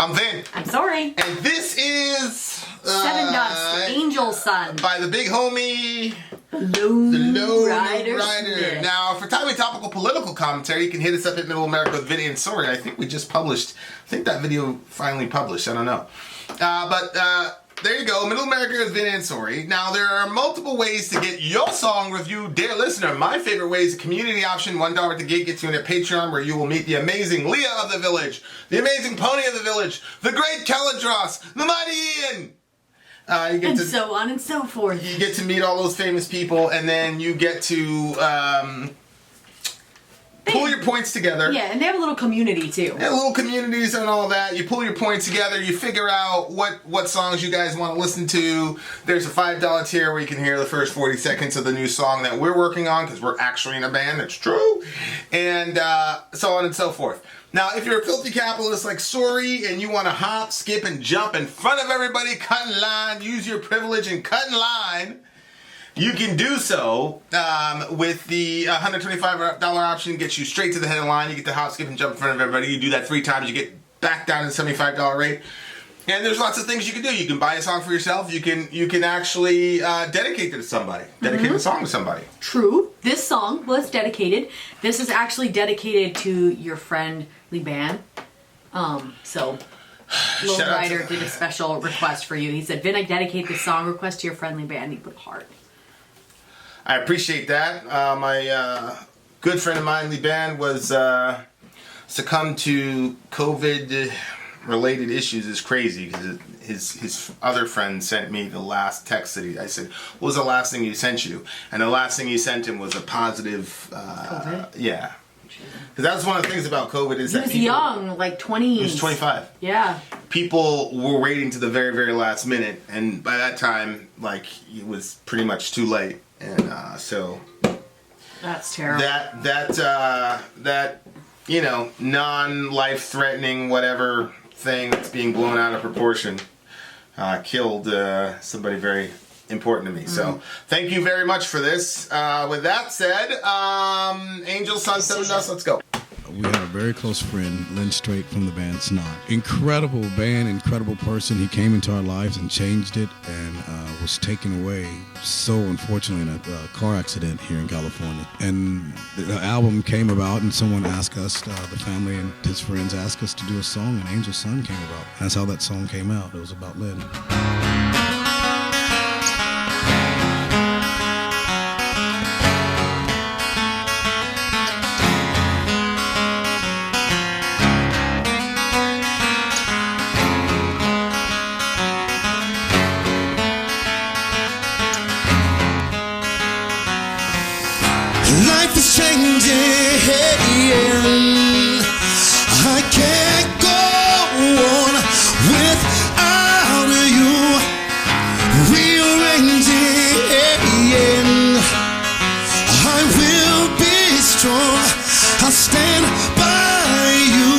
I'm Vin. I'm Sori. And this is... Sevendust, Angel Son. By the big homie... Lone Rider. Now, for timely topical political commentary, you can hit us up at Middle America with Vin and Sori. I think we just published... I think that video finally published. I don't know. There you go. Middle America with Vin and Sori. Now, there are multiple ways to get your song reviewed, dear listener. My favorite way is a community option. $1 at the gate gets you in a Patreon where you will meet the amazing Leah of the village, the amazing Pony of the village, the great Kelladros, the mighty Ian. And so on and so forth. You get to meet all those famous people, and then you get to pull your points together. Yeah, and they have a little community too. And little communities and all that. You pull your points together. You figure out what songs you guys want to listen to. There's a $5 tier where you can hear the first 40 seconds of the new song that we're working on because we're actually in a band. That's true. And so on and so forth. Now, if you're a filthy capitalist like Sori and you want to hop, skip, and jump in front of everybody, cut in line, use your privilege and cut in line, you can do so with the $125 option. Gets you straight to the head of the line. You get to hop, skip, and jump in front of everybody. You do that 3 times. You get back down to the $75 rate. And there's lots of things you can do. You can buy a song for yourself. You can actually dedicate it to somebody. Dedicate the song to somebody. True. This song was dedicated. This is actually dedicated to your friend Liban. So Lone Rider did a special request for you. He said, Vin, I dedicate this song request to your friend Liban. He put a heart. I appreciate that. My good friend of mine, Liban, was succumbed to COVID-related issues. Is crazy because his other friend sent me the last text that I said, what was the last thing he sent you? And the last thing he sent him was a positive... COVID? Yeah. Because that's one of the things about COVID is that he was young, like 20s. He was 25. Yeah. People were waiting to the very, very last minute, and by that time, like, it was pretty much too late. And so that's terrible. That you know, non-life-threatening whatever thing that's being blown out of proportion killed somebody very important to me. So thank you very much for this. With that said, Angel Son, Sevendust, let's go. We had a very close friend, Lynn Strait from the band Snot. Incredible band, incredible person. He came into our lives and changed it and was taken away so unfortunately in a car accident here in California. And the album came about and someone asked us, the family and his friends asked us to do a song and Angel Son came about. That's how that song came out. It was about Lynn. Life is changing. I can't go on without you. Rearranging. I will be strong. I'll stand by you.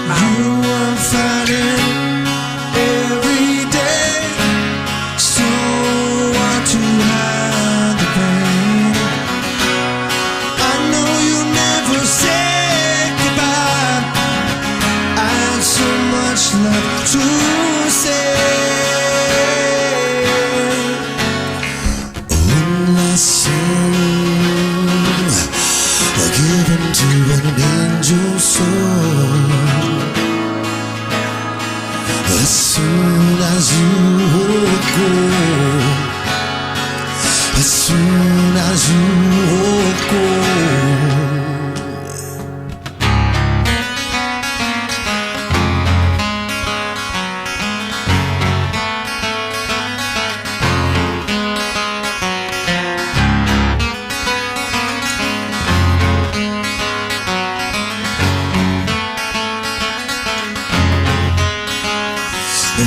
You are fighting every day. So want to hide the pain. I know you never say goodbye. I have so much left to say. One last song given to an angel soul. As soon as you go, as soon as you go.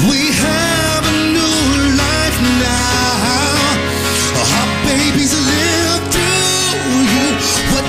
We have a new life now. Our babies live through you. What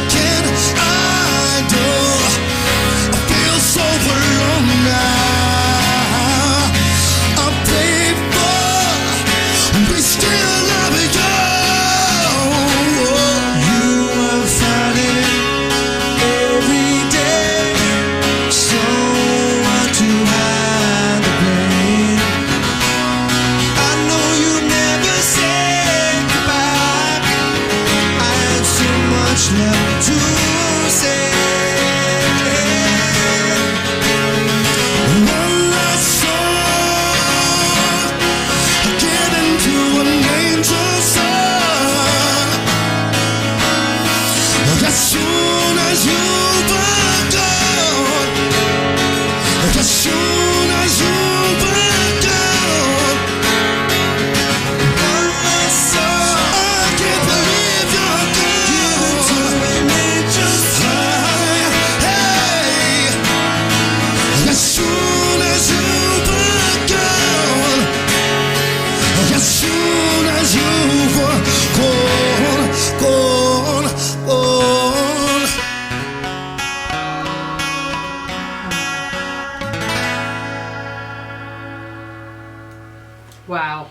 Wow.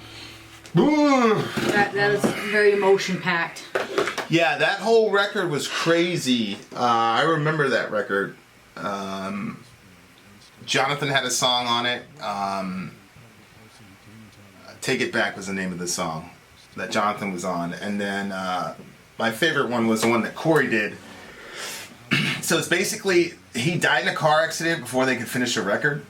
Ooh. That is very emotion packed. Yeah, that whole record was crazy. I remember that record. Jonathan had a song on it. Take It Back was the name of the song that Jonathan was on. And then my favorite one was the one that Corey did. So it's basically, he died in a car accident before they could finish a record.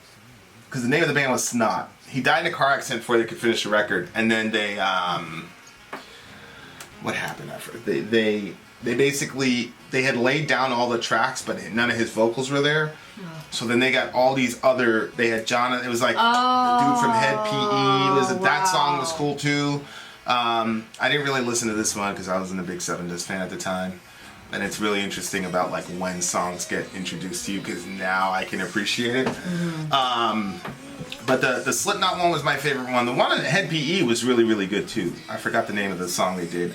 Because the name of the band was Snot. He died in a car accident before they could finish a record. And then they, what happened after? They basically, they had laid down all the tracks, but none of his vocals were there. So then they got all these other, they had John, it was like the dude from Head PE, that song was cool too. I didn't really listen to this one because I wasn't a big Sevendust fan at the time. And it's really interesting about like when songs get introduced to you because now I can appreciate it. But the Slipknot one was my favorite one. The one at Head PE was really, really good too. I forgot the name of the song they did.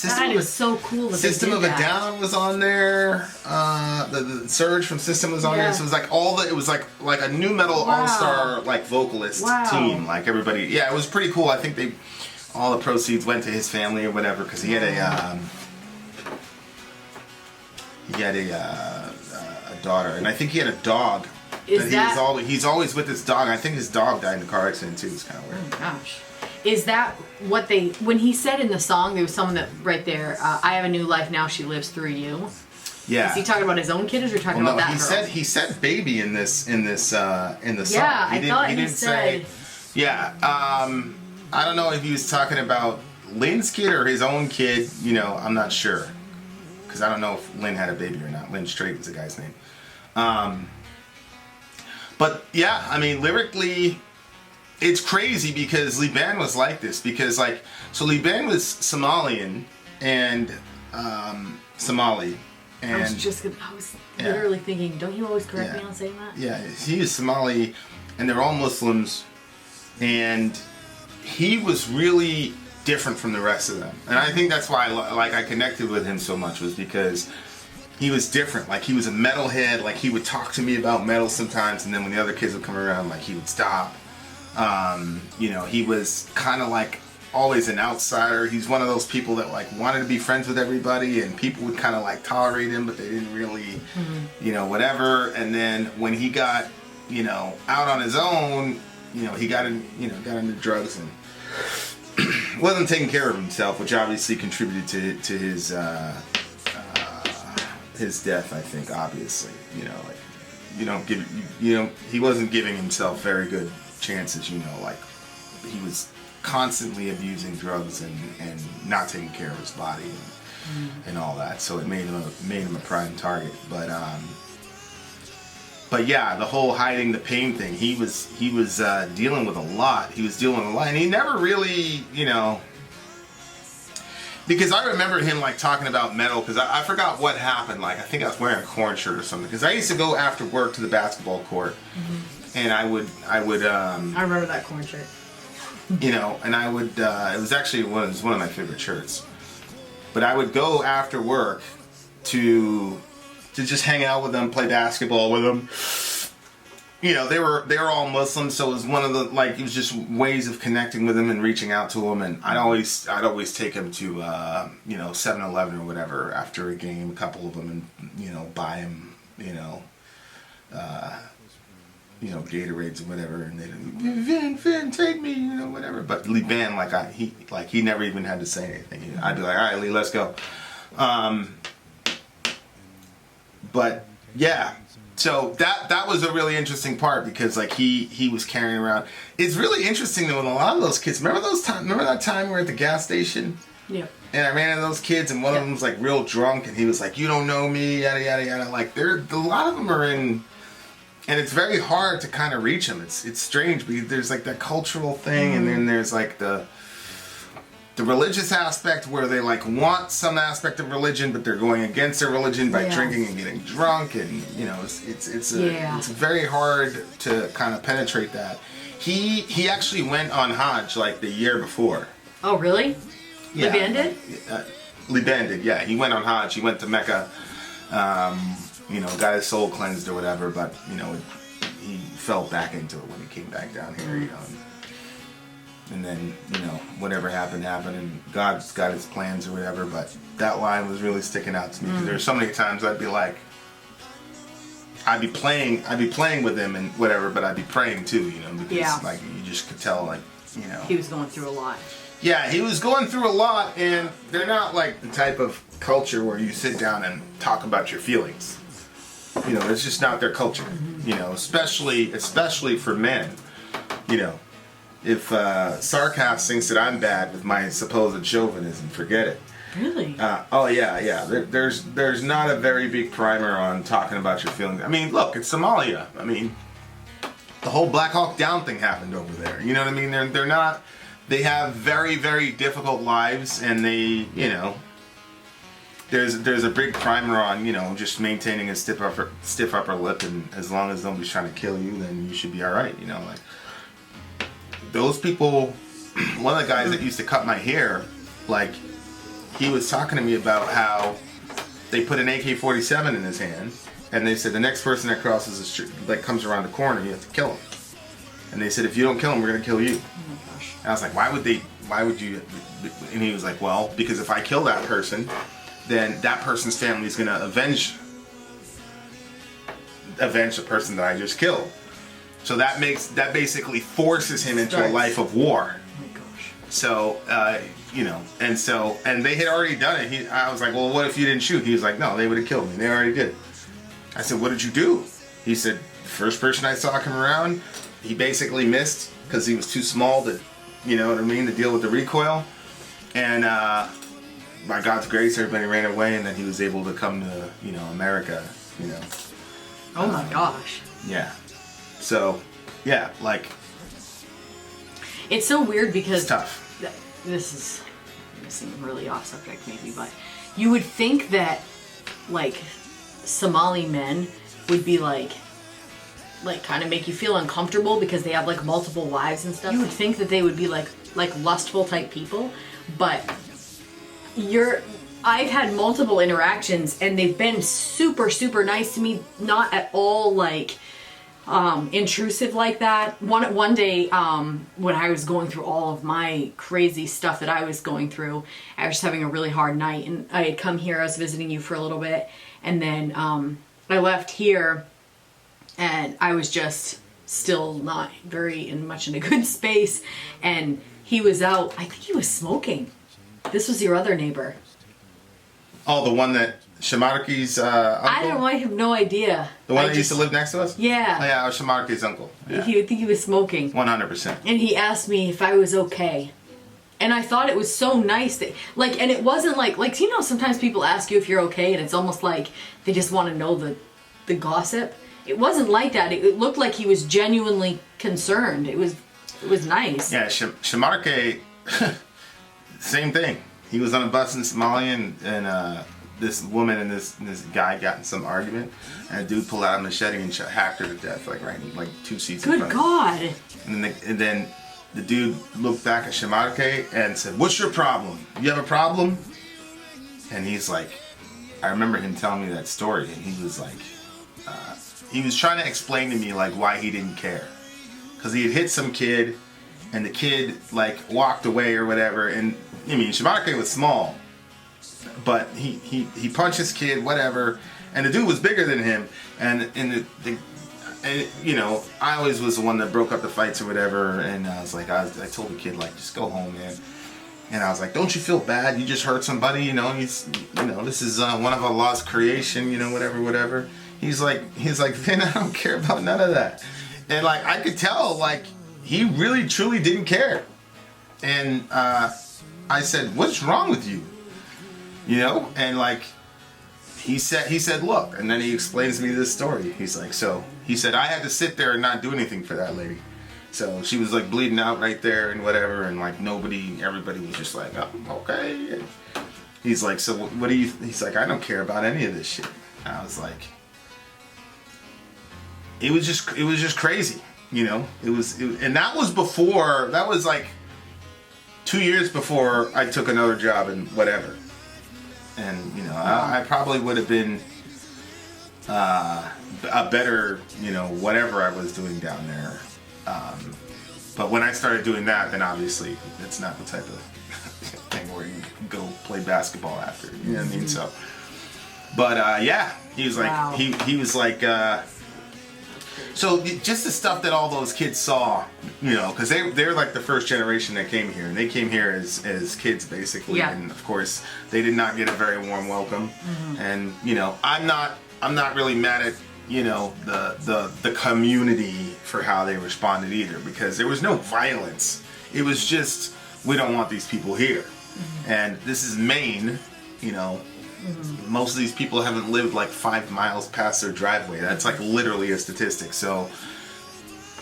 That was so cool. System of a Down was on there. The Surge from System was on there. So it was like it was like a new metal all-star like vocalist team. Like everybody, yeah, it was pretty cool. I think all the proceeds went to his family or whatever because he had a daughter, and I think he had a dog. He's always with his dog. I think his dog died in a car accident too. It's kind of weird. Oh gosh. Is that what when he said in the song, there was someone that right there, I have a new life now, she lives through you. Yeah. Is he talking about his own kid or is he talking about that girl? He said baby in the song. Yeah, I thought he said. Yeah. I don't know if he was talking about Lynn's kid or his own kid. You know, I'm not sure. Because I don't know if Lynn had a baby or not. Lynn Straight was the guy's name. But yeah, I mean, lyrically, it's crazy because Liban was like this. Because so Liban was Somalian and Somali. And I was literally thinking, don't you always correct me on saying that? Yeah, he is Somali, and they're all Muslims, and he was really different from the rest of them. And I think that's why I connected with him so much, was because he was different. Like, he was a metalhead. Like, he would talk to me about metal sometimes, and then when the other kids would come around, like, he would stop. You know, he was kind of like always an outsider. He's one of those people that like wanted to be friends with everybody, and people would kind of like tolerate him, but they didn't really, you know, whatever. And then when he got, you know, out on his own, you know, he got into drugs and wasn't taking care of himself, which obviously contributed to his death. I think, obviously, you know, like he wasn't giving himself very good chances, you know, like he was constantly abusing drugs and not taking care of his body and all that, so it made him a prime target. But yeah, the whole hiding the pain thing, he was dealing with a lot. He was dealing with a lot, and he never really, you know, because I remember him like talking about metal, because I forgot what happened. Like, I think I was wearing a corn shirt or something, because I used to go after work to the basketball court. And I would. I remember that corn shirt. You know, and I would. It was actually one of my favorite shirts. But I would go after work to just hang out with them, play basketball with them. You know, they were all Muslims, so it was one of the it was just ways of connecting with them and reaching out to them. And I'd always take them to you know, 7-Eleven or whatever after a game, a couple of them, and you know, buy them, you know, Gatorades or whatever, and they'd Vin, take me, you know, whatever. But Liban, he never even had to say anything. I'd be like, all right, Lee, let's go. But yeah, so that was a really interesting part, because like he was carrying around. It's really interesting though, with a lot of those kids. Remember that time we were at the gas station? Yeah. And I ran into those kids, and one of them was like real drunk, and he was like, "You don't know me," yada yada yada. Like, a lot of them are in. And it's very hard to kind of reach them. It's strange, because there's like that cultural thing, and then there's like the religious aspect, where they like want some aspect of religion, but they're going against their religion by drinking and getting drunk, and you know, it's very hard to kind of penetrate that. He actually went on Hajj like the year before. Oh, really? Yeah. Liban did? Liban did, yeah. He went on Hajj. He went to Mecca. You know, got his soul cleansed or whatever, but, you know, he fell back into it when he came back down here, you know. And then, whatever happened, and God's got his plans or whatever, but that line was really sticking out to me. Because there's so many times I'd be like, I'd be playing with him and whatever, but I'd be praying too, because like you just could tell, like, He was going through a lot. Yeah, he was going through a lot, and they're not like the type of culture where you sit down and talk about your feelings. It's just not their culture. Especially for men. If Sarkaf thinks that I'm bad with my supposed chauvinism, forget it. Really? Oh yeah. There's not a very big primer on talking about your feelings. I mean, look, it's Somalia. I mean, the whole Black Hawk Down thing happened over there. You know what I mean? They're not. They have very, very difficult lives, and they, there's a big primer on, just maintaining a stiff upper lip, and as long as nobody's trying to kill you, then you should be all right. Like those people. One of the guys that used to cut my hair, like, he was talking to me about how they put an AK-47 in his hand, and they said the next person that crosses the street, like, comes around the corner, you have to kill him. And they said, if you don't kill him, we're gonna kill you. Oh my gosh. And I was like, why would you? And he was like, well, because if I kill that person, then that person's family is gonna avenge the person that I just killed. So that basically forces him into a life of war. Oh my gosh. So, and they had already done it. I was like, well, what if you didn't shoot? He was like, no, they would have killed me. They already did. I said, what did you do? He said, the first person I saw come around, he basically missed because he was too small to, to deal with the recoil. And by God's grace, everybody ran away, and then he was able to come to, America, Oh my gosh. Yeah. So, yeah, like, it's so weird because it's tough. This is seem really off subject maybe, but you would think that like Somali men would be like kind of make you feel uncomfortable because they have like multiple wives and stuff. You would think that they would be like lustful type people, but I've had multiple interactions and they've been super, super nice to me, not at all like intrusive like that. One day, when I was going through all of my crazy stuff that I was going through, I was just having a really hard night, and I had come here, I was visiting you for a little bit, and then I left here, and I was just still not very much in a good space, and he was out, I think he was smoking. This was your other neighbor. Oh, the one that Shamarki's uncle? I don't know, I have no idea. The one that used to live next to us? Yeah. Oh, yeah, I was Shamarki's uncle. Yeah. He would think he was smoking. 100%. And he asked me if I was okay. And I thought it was so nice that, like, and it wasn't like, sometimes people ask you if you're okay and it's almost like they just want to know the gossip. It wasn't like that. It looked like he was genuinely concerned. It was nice. Yeah, Shamarke, same thing. He was on a bus in Somalia, and this woman and this guy got in some argument, and a dude pulled out a machete and hacked her to death, like right in 2 seats in front Good of God. him. And then the dude looked back at Shamarke and said, "What's your problem? You have a problem?" And he's like, I remember him telling me that story, and he was like, he was trying to explain to me like why he didn't care, because he had hit some kid, and the kid like walked away or whatever, and I mean Shamarke was small, but he punched his kid, whatever, and the dude was bigger than him, and I always was the one that broke up the fights or whatever, and I was like, I told the kid, like, just go home, man. And I was like, don't you feel bad? You just hurt somebody, this is one of Allah's creation, whatever. He's like, Vin, I don't care about none of that. And like, I could tell, like, he really truly didn't care. And I said, what's wrong with you? And like, he said, look, and then he explains to me this story. He's like, he said, I had to sit there and not do anything for that lady. So she was like bleeding out right there and whatever, and like everybody was just like, oh, okay. And he's like, so what do you, he's like, I don't care about any of this shit. And I was like, it was just crazy, and that was like 2 years before I took another job and whatever. And, I probably would have been a better, whatever I was doing down there. But when I started doing that, then obviously it's not the type of thing where you go play basketball after. You know what I mean? So, but yeah, he was like, Wow. he was like, so just the stuff that all those kids saw, you know, because they're like the first generation that came here, and they came here as kids basically, Yeah. and of course they did not get a very warm welcome, and you know, I'm not really mad at, you know, the community for how they responded either, because there was no violence. It was just, we don't want these people here, and this is Maine, you know. Most of these people haven't lived like 5 miles past their driveway. That's like literally a statistic. So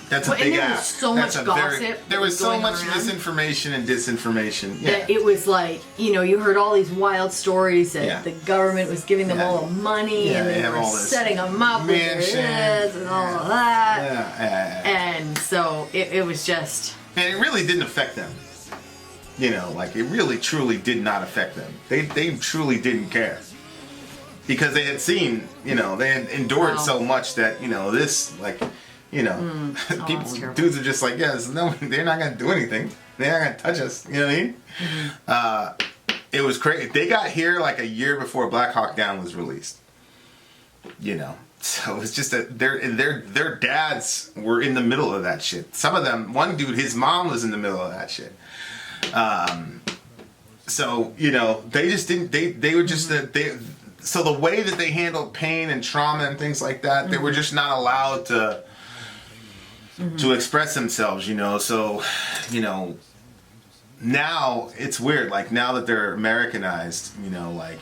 that's a Well, and big there was ask. so That's much a gossip there was so going much around. misinformation and disinformation. Yeah. That it was like, you know, you heard all these wild stories that Yeah. the government was giving them Yeah. all the money, Yeah, and they they have were all this setting them up with their mansion. heads and all of that. Yeah. And so it was just, And it really didn't affect them. You know, like it really truly did not affect them. They truly didn't care. Because they had seen, you know, they had endured Wow. so much that, you know, this, like, you know, Oh, people, that's terrible. dudes are just like, yeah, no, they're not gonna do anything. They're not gonna touch us. You know what I mean? It was crazy. They got here like a year before Black Hawk Down was released. You know, so it's just that their dads were in the middle of that shit. Some of them, one dude, his mom was in the middle of that shit. So you know, they just didn't. They were just So the way that they handled pain and trauma and things like that, they were just not allowed to express themselves, you know. So, you know, now it's weird. Like now that they're Americanized, you know, like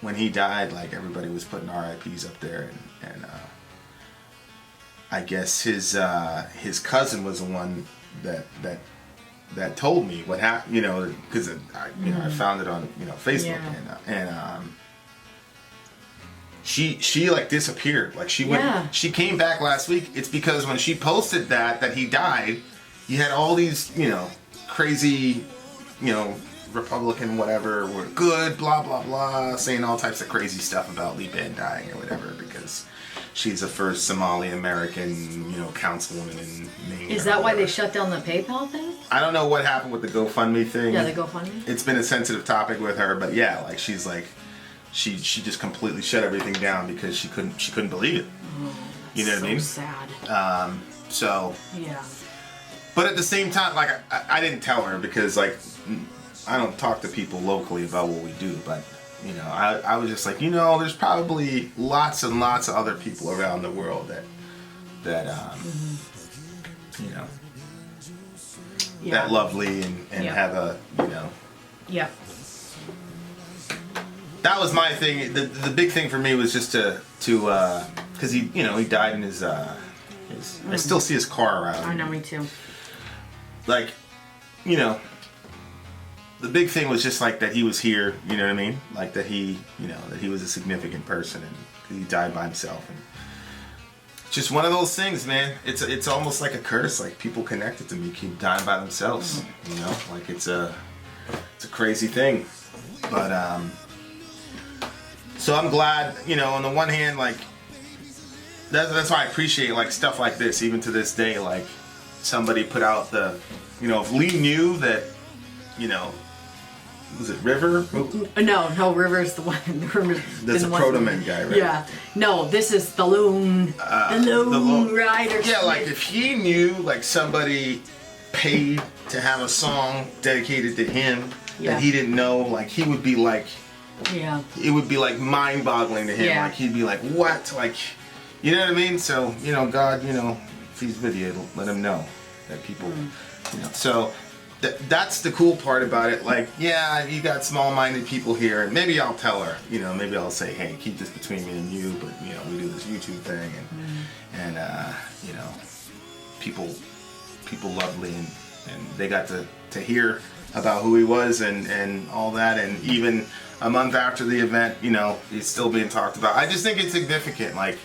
when he died, like everybody was putting RIPs up there, and I guess his cousin was the one that told me what happened, you know, because I found it on, you know, Facebook, Yeah. and she like disappeared. Like she went, Yeah. she came back last week. It's because when she posted that he died, you had all these, you know, crazy, you know, Republican whatever were good, blah blah blah, saying all types of crazy stuff about Liban dying or whatever because she's the first Somali American, you know, councilwoman in Maine. is or that why whatever. they shut down the PayPal thing? I don't know what happened with the GoFundMe thing. Yeah, the GoFundMe. It's been a sensitive topic with her, but yeah, like she's like, she just completely shut everything down because she couldn't believe it. You know what I mean? Sad. So, Yeah. but at the same time, like I didn't tell her because like I don't talk to people locally about what we do, but you know, I was just like, you know, there's probably lots and lots of other people around the world that you know, Yeah. that lovely and Yeah. have a, you know. Yeah. That was my thing. The big thing for me was just to because he, you know, he died in his I still see his car around. I know, me too. Like, you know, the big thing was just like that he was here, you know what I mean? Like that he, you know, that he was a significant person and he died by himself. And it's just one of those things, man. It's almost like a curse. Like people connected to me keep dying by themselves, you know? Like it's a crazy thing. But so I'm glad, you know, on the one hand, like that's why I appreciate like stuff like this, even to this day, like somebody put out the, you know, if Lee knew that, you know, was it River? No, River's the one. River's That's been a the one- Proto-Man guy, right? Yeah. No, this is the Loon. The Loon Rider. Yeah, like if he knew like somebody paid to have a song dedicated to him Yeah. that he didn't know, like he would be like, Yeah. it would be like mind-boggling to him. Yeah. Like he'd be like, what? Like, you know what I mean? So, you know, God, you know, if he's with you, let him know that people, you know. So that's the cool part about it. Like, yeah, you got small-minded people here, and maybe I'll tell her, you know, maybe I'll say, hey, keep this between me and you, but, you know, we do this YouTube thing, and you know, people lovely, and they got to hear about who he was and all that, and even a month after the event, you know, he's still being talked about. I just think it's significant, like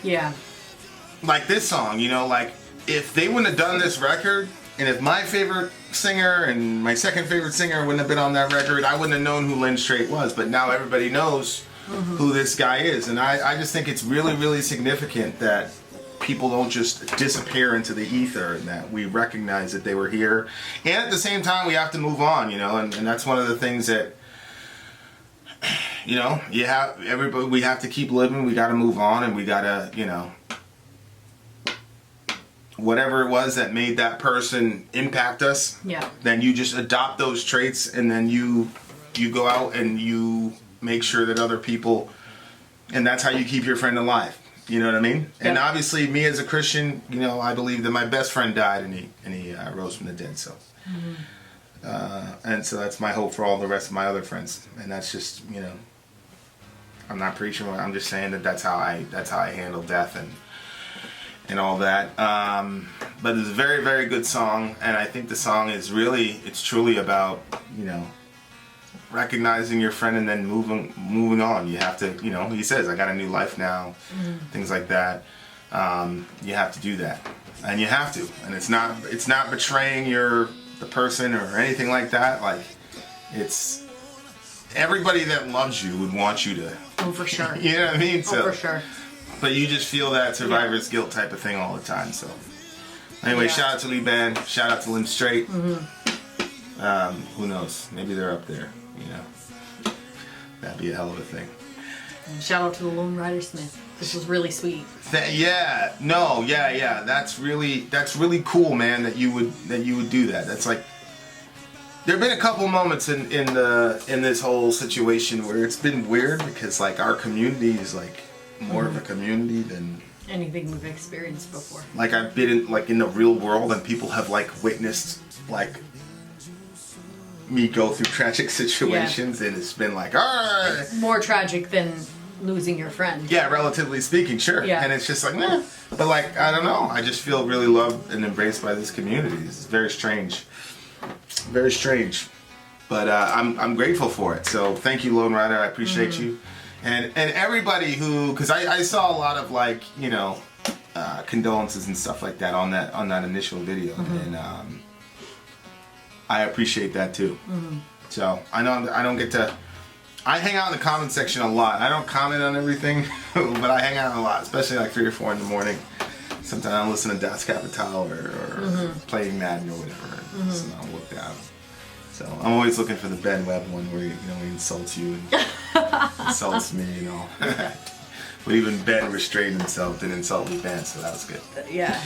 this song, you know, like if they wouldn't have done this record, and if my favorite singer and my second favorite singer wouldn't have been on that record, I wouldn't have known who Lynn Strait was. But now everybody knows who this guy is, and I just think it's really, really significant that people don't just disappear into the ether, and that we recognize that they were here. And at the same time, we have to move on, you know, and that's one of the things that, you know, we have to keep living. We got to move on, and we got to, you know, whatever it was that made that person impact us. Yeah. Then you just adopt those traits, and then you go out and you make sure that other people, and that's how you keep your friend alive. You know what I mean? Yeah. And obviously, me as a Christian, you know, I believe that my best friend died and he rose from the dead. So, and so that's my hope for all the rest of my other friends. And that's just, you know, I'm not preaching. I'm just saying that's how I handle death and all that. But it's a very, very good song, and I think the song is it's truly about, you know, recognizing your friend and then moving on. You have to, you know, he says, I got a new life now, things like that. You have to do that, and you have to, and it's not betraying the person or anything like that. Like, it's everybody that loves you would want you to. Oh, for sure. You know what I mean? So, for sure. But you just feel that survivor's guilt type of thing all the time. So anyway, shout out to Liban, shout out to Lynn Strait. Who knows? Maybe they're up there. You know, that'd be a hell of a thing. And shout out to the Lone Rider Smith. This was really sweet. Yeah. That's really cool, man. That you would do that. That's like, there have been a couple moments in this whole situation where it's been weird, because like our community is like more of a community than anything we've experienced before. Like, I've been in the real world, and people have like witnessed like me go through tragic situations, and it's been like, more tragic than losing your friend. Yeah, relatively speaking, sure. Yeah. And it's just like, nah. But like, I don't know. I just feel really loved and embraced by this community. It's very strange. Very strange. But I'm grateful for it. So thank you, Lone Rider. I appreciate you. And everybody who, because I saw a lot of like, you know, condolences and stuff like that on that initial video. And I appreciate that too. So I don't get to. I hang out in the comment section a lot. I don't comment on everything, but I hang out a lot, especially like 3 or 4 in the morning. Sometimes I'm listening to Das Kapital or playing Madden or whatever. So I'm whooped out. So I'm always looking for the Ben Webb one where he insults you and insults me and all. But even Ben restrained himself, didn't insult me, Ben, so that was good. Yeah.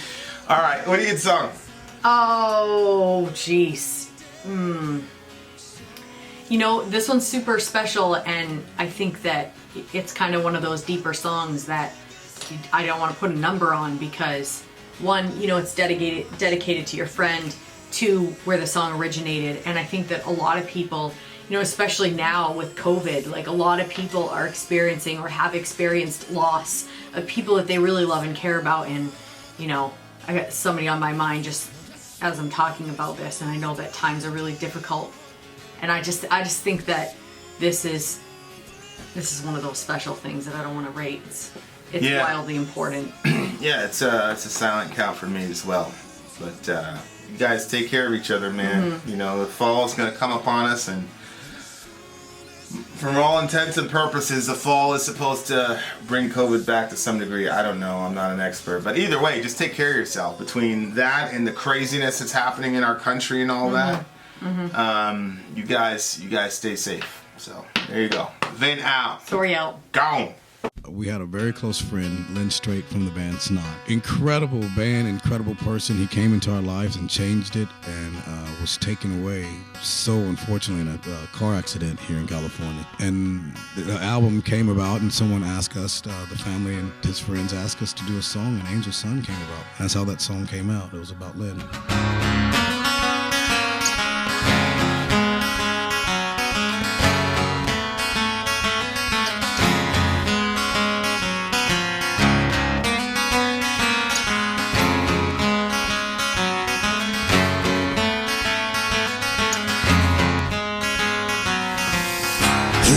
All right, what do you get song? Oh, jeez. You know, this one's super special, and I think that it's kind of one of those deeper songs that I don't want to put a number on, because one, you know, it's dedicated to your friend, 2, where the song originated, and I think that a lot of people, you know, especially now with COVID, like a lot of people are experiencing or have experienced loss of people that they really love and care about, and, you know, I got somebody on my mind just as I'm talking about this, and I know that times are really difficult. And I just think that this is one of those special things that I don't want to rate. It's wildly important. Yeah, it's a silent count for me as well. But you guys take care of each other, man. You know, the fall's gonna come upon us, and from all intents and purposes, the fall is supposed to bring COVID back to some degree. I don't know. I'm not an expert, but either way, just take care of yourself. Between that and the craziness that's happening in our country and all that. You guys stay safe. So there you go. Vin out. Sori out. Gone. We had a very close friend, Lynn Strait from the band Snot. Incredible band, incredible person. He came into our lives and changed it, and was taken away so unfortunately in a car accident here in California. And the album came about, and someone asked us, the family and his friends asked us to do a song, and Angel's Son came about. That's how that song came out. It was about Lynn.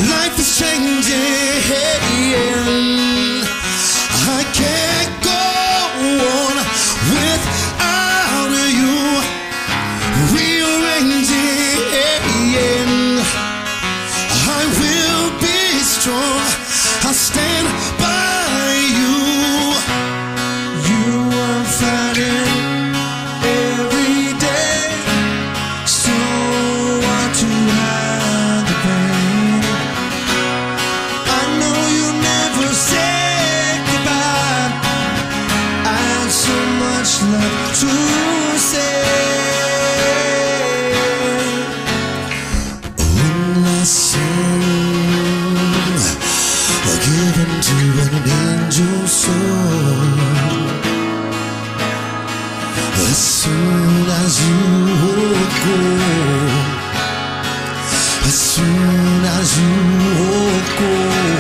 Life is changing. I can't go on without you. your soul. As soon as you go, as soon as you go.